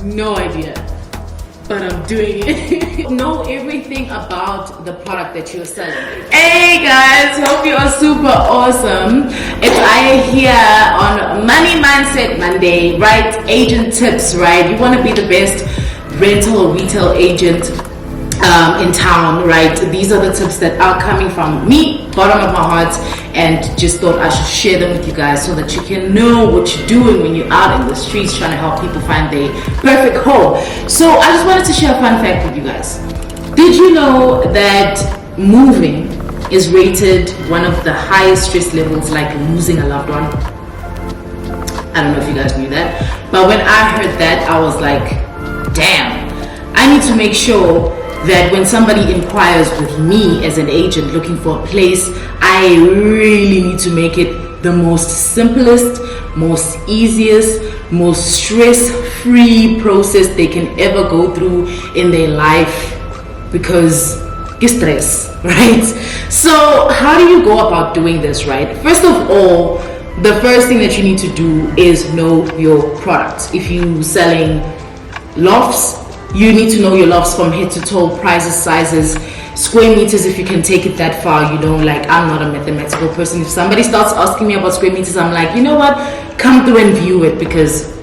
no idea, but I'm doing it. Know everything about the product that you're selling. Hey guys, hope you are super awesome. It's Aya here on Money Mindset Monday, right? Agent tips, right? You want to be the best rental or retail agent in town, right? These are the tips that are coming from me, bottom of my heart, and just thought I should share them with you guys so that you can know what you're doing when you're out in the streets trying to help people find their perfect home. So I just wanted to share a fun fact with you guys. Did you know that moving is rated one of the highest stress levels, like losing a loved one? I don't know if you guys knew that, but when I heard that, I was like, damn, I need to make sure that when somebody inquires with me as an agent looking for a place, I really need to make it the most simplest, most easiest, most stress-free process they can ever go through in their life, because get stress, right? So how do you go about doing this, right? First of all, the first thing that you need to do is know your product. If you're selling lofts, you need to know your lofts from head to toe, prices, sizes, square meters if you can take it that far. You know, like, I'm not a mathematical person. If somebody starts asking me about square meters, I'm like, you know what, come through and view it, because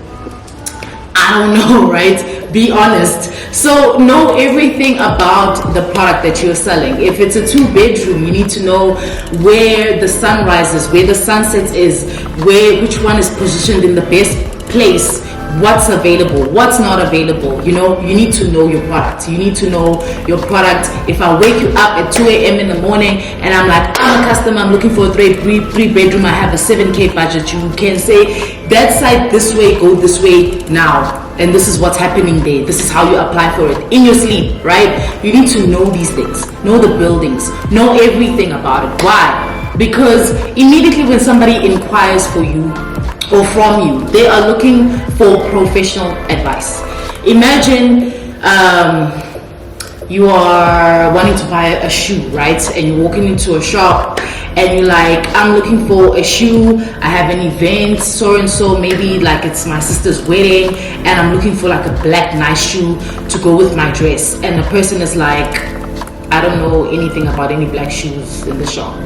I don't know, right? Be honest. So know everything about the product that you're selling. If it's a 2-bedroom, you need to know where the sun rises, where the sunset is, which one is positioned in the best place, what's available, what's not available. You know, you need to know your product. You need to know your product. If I wake you up at 2 a.m. in the morning and I'm like, I'm a customer, I'm looking for a three bedroom, I have a 7K budget, you can say, that side this way, go this way now, and this is what's happening there. This is how you apply for it in your sleep, right? You need to know these things, know the buildings, know everything about it. Why? Because immediately when somebody inquires for you or from you, they are looking for professional advice. Imagine you are wanting to buy a shoe, right? And you're walking into a shop and you're like, I'm looking for a shoe, I have an event, so and so, maybe like it's my sister's wedding, and I'm looking for like a black nice shoe to go with my dress. And the person is like, I don't know anything about any black shoes in the shop.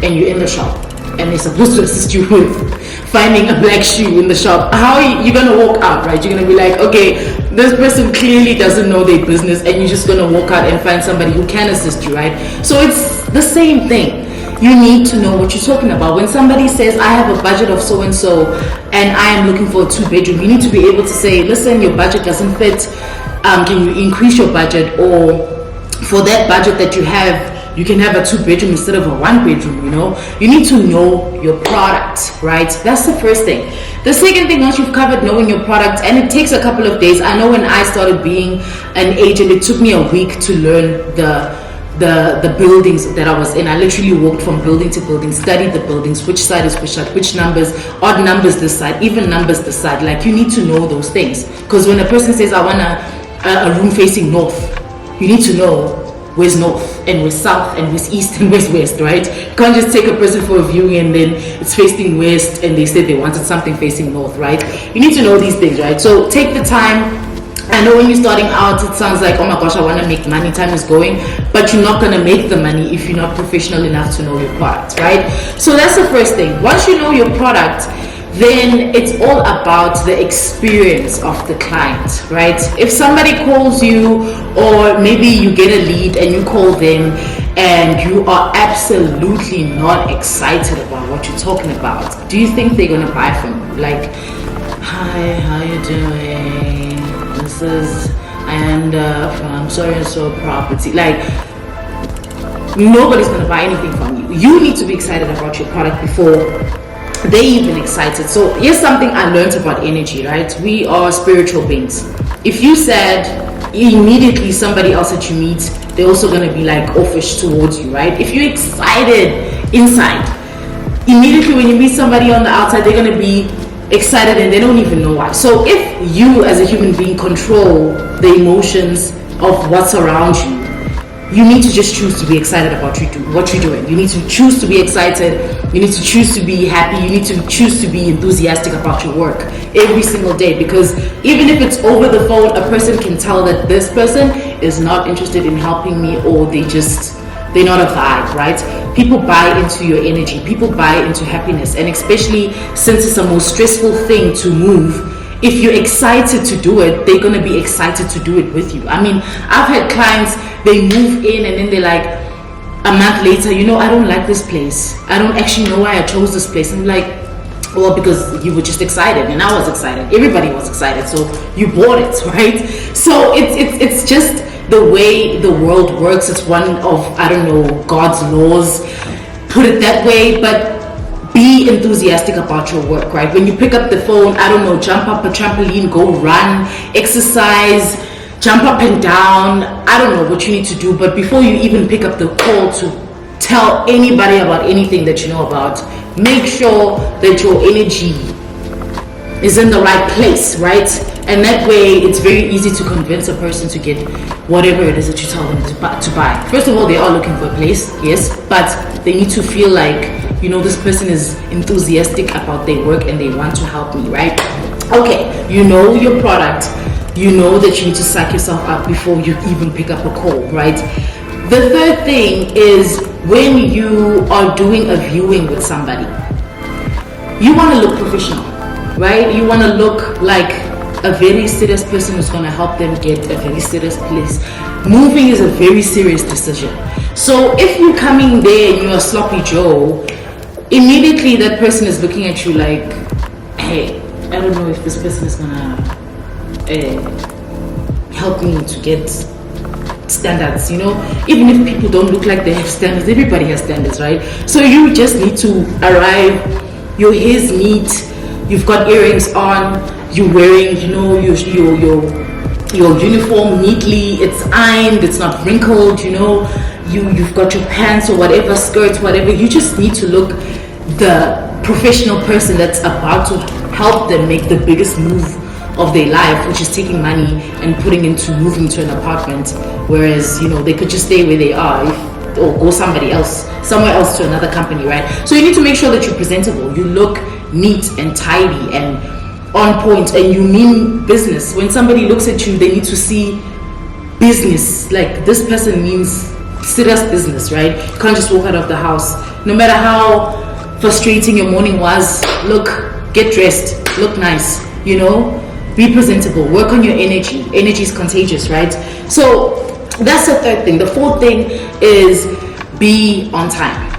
And you're in the shop and they're supposed to assist you with finding a black shoe in the shop. How are you gonna walk out, right? You're gonna be like, okay, this person clearly doesn't know their business, and you're just gonna walk out and find somebody who can assist you, right? So it's the same thing. You need to know what you're talking about. When somebody says, I have a budget of so and so and I am looking for a 2-bedroom, you need to be able to say, listen, your budget doesn't fit, can you increase your budget? Or for that budget that you have, you can have a 2-bedroom instead of a 1-bedroom. You know, you need to know your product, right? That's the first thing. The second thing, once you've covered knowing your product, and it takes a couple of days. I know when I started being an agent, it took me a week to learn the buildings that I was in. I literally walked from building to building, studied the buildings, which side is which side, which numbers, odd numbers this side, even numbers this side. Like, you need to know those things, because when a person says, I want a room facing north, you need to know where's north and where's south and where's east and where's west, right? You can't just take a person for a viewing and then it's facing west and they said they wanted something facing north, right? You need to know these things, right? So take the time. I know when you're starting out, it sounds like, oh my gosh, I want to make money, time is going, but you're not going to make the money if you're not professional enough to know your product, right? So that's the first thing. Once you know your product, then it's all about the experience of the client, right? If somebody calls you, or maybe you get a lead and you call them and you are absolutely not excited about what you're talking about, do you think they're going to buy from you? Like, hi, how you doing? This is Amanda from so and so property. Like, nobody's going to buy anything from you. You need to be excited about your product before they even excited. So here's something I learned about energy, right? We are spiritual beings. If you said immediately somebody else that you meet, they're also going to be like offish towards you, right? If you're excited inside, immediately when you meet somebody on the outside, they're going to be excited and they don't even know why. So if you as a human being control the emotions of what's around you, you need to just choose to be excited about what you're doing. You need to choose to be excited. You need to choose to be happy. You need to choose to be enthusiastic about your work every single day, because even if it's over the phone, a person can tell that this person is not interested in helping me, or they're not a vibe, right? People buy into your energy. People buy into happiness. And especially since it's a more stressful thing to move, if you're excited to do it, they're going to be excited to do it with you. I mean, I've had clients, they move in and then they're like, a month later, I don't like this place. I don't actually know why I chose this place. And I'm like, well, because you were just excited and I was excited. Everybody was excited. So you bought it, right? So it's just the way the world works. It's one of, I don't know, God's laws, put it that way. But be enthusiastic about your work, right? When you pick up the phone, I don't know, jump up a trampoline, go run, exercise, jump up and down. I don't know what you need to do, but before you even pick up the call to tell anybody about anything that you know about, make sure that your energy is in the right place, right? And that way it's very easy to convince a person to get whatever it is that you tell them to buy. First of all, they are looking for a place, yes, but they need to feel like, this person is enthusiastic about their work and they want to help me, right? Okay, you know your product, you know that you need to psych yourself up before you even pick up a call, right? The third thing is, when you are doing a viewing with somebody, you want to look professional, right? You want to look like a very serious person who's going to help them get a very serious place. Moving is a very serious decision. So if you're coming there and you're a sloppy Joe, immediately that person is looking at you like, hey, I don't know if this person is going to help me to get standards, even if people don't look like they have standards, everybody has standards, right? So you just need to arrive, your hair's neat, you've got earrings on, you're wearing, your uniform neatly, it's ironed, it's not wrinkled, you've got your pants or whatever, skirts, whatever. You just need to look the professional person that's about to help them make the biggest move of their life, which is taking money and moving to an apartment, whereas they could just stay where they are or go somewhere else to another company, right? So you need to make sure that you're presentable, you look neat and tidy and on point, and you mean business. When somebody looks at you, they need to see business, like this person means serious business, right? You can't just walk out of the house, no matter how frustrating your morning was. Get dressed, look nice, be presentable, work on your energy. Energy is contagious, right? So that's the third thing. The fourth thing is be on time.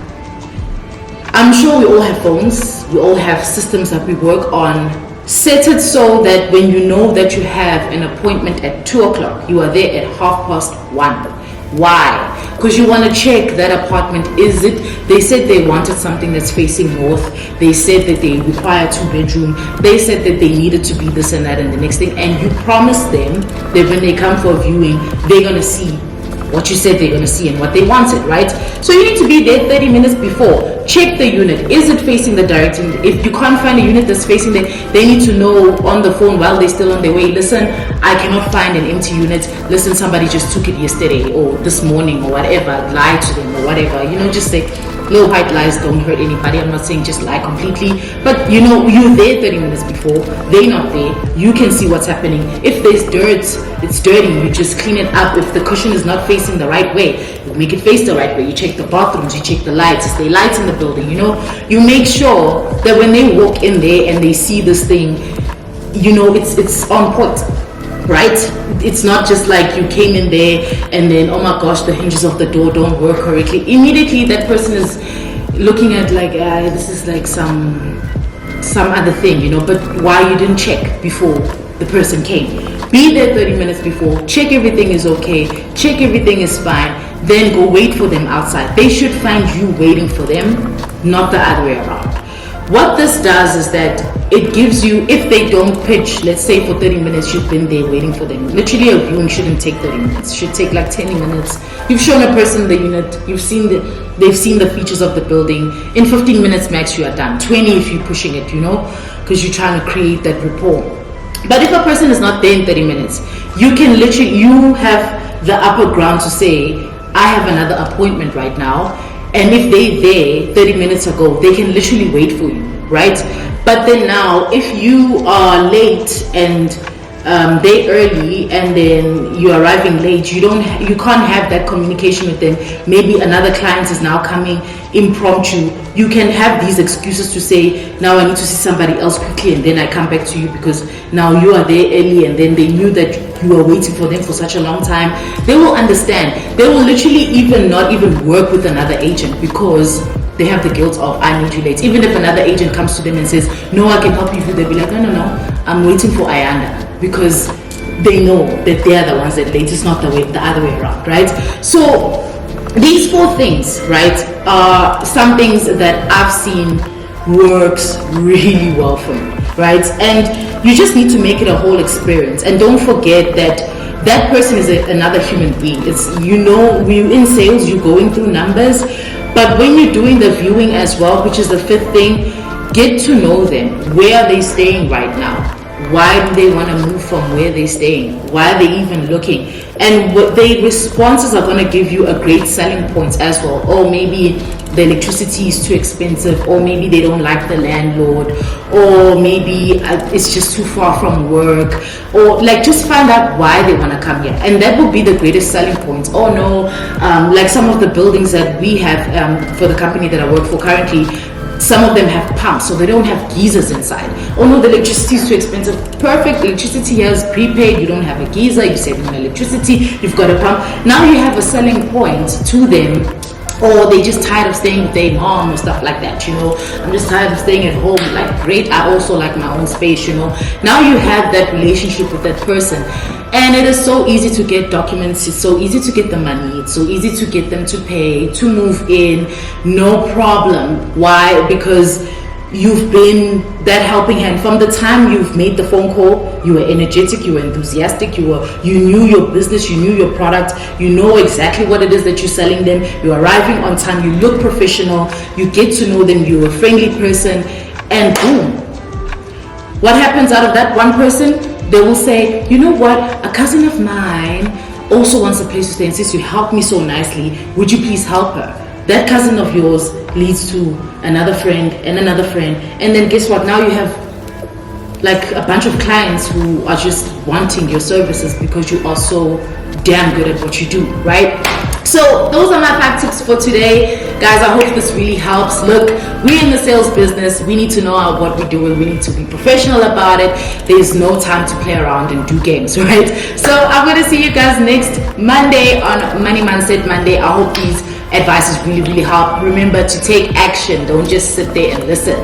I'm sure we all have phones, we all have systems that we work on. Set it so that when you know that you have an appointment at 2 o'clock, you are there at 1:30. Why? Because you want to check that apartment. They said they wanted something that's facing north. They said that they require 2-bedroom. They said that they needed to be this and that and the next thing. And you promised them that when they come for a viewing, they're going to see what you said they're going to see and what they wanted, right? So you need to be there 30 minutes before. Check the unit. Is it facing the direct? If you can't find a unit that's facing there, they need to know on the phone while they're still on their way. Listen, I cannot find an empty unit. Listen, somebody just took it yesterday or this morning or whatever. Lie to them or whatever. Just say, no white lies don't hurt anybody. I'm not saying just lie completely, but you're there 30 minutes before. They're not there. You can see what's happening. If there's dirt, it's dirty. You just clean it up. If the cushion is not facing the right way, you make it face the right way. You check the bathrooms. You check the lights. Is there lights in the building? You make sure that when they walk in there and they see this thing, it's on point, right? It's not just like you came in there and then, oh my gosh, the hinges of the door don't work correctly. Immediately that person is looking at like, this is like some other thing, but why you didn't check before the person came? Be there 30 minutes before, check everything is okay, check everything is fine, then go wait for them outside. They should find you waiting for them, not the other way around. What this does is that it gives you, if they don't pitch, let's say for 30 minutes you've been there waiting for them. Literally a viewing shouldn't take 30 minutes. It should take like 10 minutes. You've shown a person the unit, they've seen the features of the building. In 15 minutes max you are done. 20 if you're pushing it, because you're trying to create that rapport. But if a person is not there in 30 minutes, you have the upper ground to say, I have another appointment right now, and if they're there 30 minutes ago, they can literally wait for you, right? But then now, if you are late and they early, and then you're arriving late, you can't have that communication with them. Maybe another client is now coming impromptu. You can have these excuses to say, now I need to see somebody else quickly, and then I come back to you because now you are there early, and then they knew that you were waiting for them for such a long time. They will understand. They will literally not even work with another agent because they have the guilt of, I need you late. Even if another agent comes to them and says, no, I can help you, they'll be like, no, I'm waiting for Ayanda, because they know that they are the ones that late. It's not the other way around, right? So these 4 things, right, are some things that I've seen works really well for me, right? And you just need to make it a whole experience. And don't forget that person is another human being. It's, we're in sales, you're going through numbers, but when you're doing the viewing as well, which is the 5th thing, get to know them. Where are they staying right now? Why do they want to move from where they're staying? Why are they even looking? And what their responses are going to give you a great selling point as well. Or maybe the electricity is too expensive, or maybe they don't like the landlord, or maybe it's just too far from work, or like just find out why they want to come here. And that will be the greatest selling point. Oh no, like some of the buildings that we have for the company that I work for currently, some of them have pumps, so they don't have geysers inside. Oh no, the electricity is too expensive. Perfect, electricity here is prepaid. You don't have a geyser, you're saving on electricity, you've got a pump. Now you have a selling point to them. Or they just tired of staying with their mom or stuff like that, I'm just tired of staying at home. Like, great, I also like my own space, Now you have that relationship with that person. And it is so easy to get documents, it's so easy to get the money, it's so easy to get them to pay, to move in, no problem. Why? Because you've been that helping hand. From the time you've made the phone call, you were energetic, you were enthusiastic, you knew your business, you knew your product, you know exactly what it is that you're selling them, you're arriving on time, you look professional, you get to know them, you're a friendly person, and boom. What happens out of that one person? They will say, you know what, a cousin of mine also wants a place to stay, and since you helped me so nicely, would you please help her? That cousin of yours leads to another friend and another friend, and then guess what? Now you have like a bunch of clients who are just wanting your services because you are so damn good at what you do, right? So those are my 5 tips for today, guys. I hope this really helps. Look, we're in the sales business. We need to know what we're doing. We need to be professional about it. There's no time to play around and do games, right? So I'm going to see you guys next Monday on Money Mindset Monday. I hope these advices really help. Remember to take action. Don't just sit there and listen.